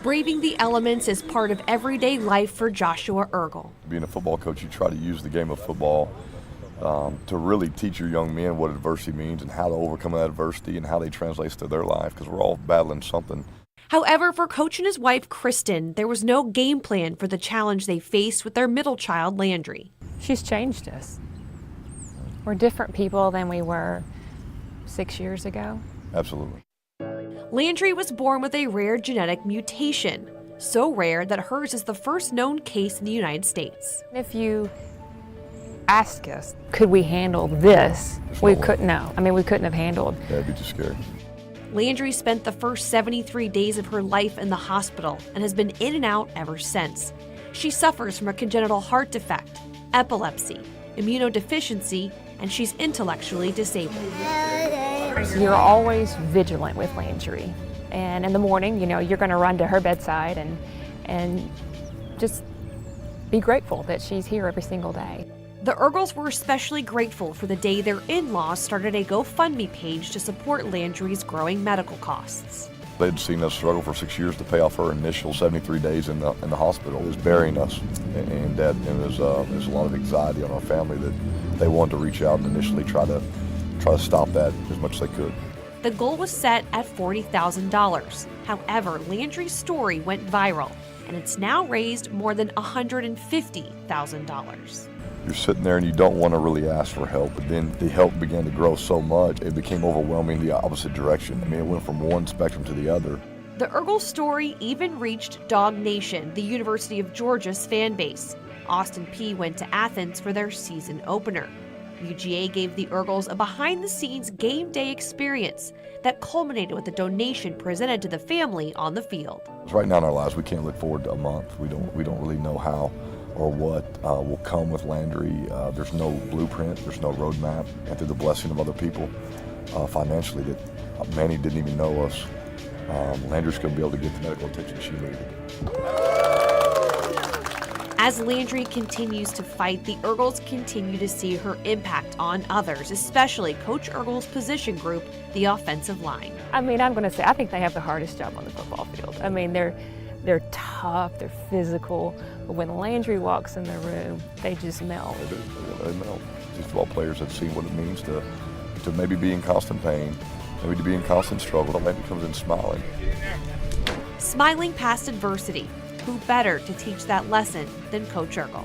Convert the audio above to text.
Braving the elements is part of everyday life for Joshua Ergel. Being a football coach, you try to use the game of football to really teach your young men what adversity means and how to overcome that adversity and how they translate to their life, because we're all battling something. However, for Coach and his wife, Kristen, there was no game plan for the challenge they faced with their middle child, Landry. She's changed us. We're different people than we were 6 years ago. Absolutely. Landry was born with a rare genetic mutation, so rare that hers is the first known case in the United States. If you ask us, could we handle this? We couldn't know. I mean, we couldn't have handled. That'd be too scary. Landry spent the first 73 days of her life in the hospital and has been in and out ever since. She suffers from a congenital heart defect, epilepsy, immunodeficiency, and she's intellectually disabled. You're always vigilant with Landry. And in the morning, you're going to run to her bedside and just be grateful that she's here every single day. The Ergels were especially grateful for the day their in-laws started a GoFundMe page to support Landry's growing medical costs. They'd seen us struggle for 6 years to pay off her initial 73 days in the hospital. It was burying us, and that there's a lot of anxiety on our family that they wanted to reach out and initially try to stop that as much as they could. The goal was set at $40,000. However, Landry's story went viral, and it's now raised more than $150,000. You're sitting there and you don't want to really ask for help, but then the help began to grow so much, it became overwhelming the opposite direction. I mean, it went from one spectrum to the other. The Ergel story even reached Dog Nation, the University of Georgia's fan base. Austin Peay went to Athens for their season opener. UGA gave the Ergels a behind-the-scenes game day experience that culminated with a donation presented to the family on the field. Right now in our lives, we can't look forward to a month. We don't really know how or what will come with Landry. There's no blueprint, there's no roadmap, and through the blessing of other people financially that many didn't even know us, Landry's going to be able to get the medical attention she needed. As Landry continues to fight, the Ergels continue to see her impact on others, especially Coach Ergel's position group, the offensive line. I mean, I'm going to say, I think they have the hardest job on the football field. I mean, they're tough, they're physical, but when Landry walks in the room, they just melt. They melt. These football players have seen what it means to maybe be in constant pain, maybe to be in constant struggle, maybe comes in smiling. Smiling past adversity. Who better to teach that lesson than Coach Ergel?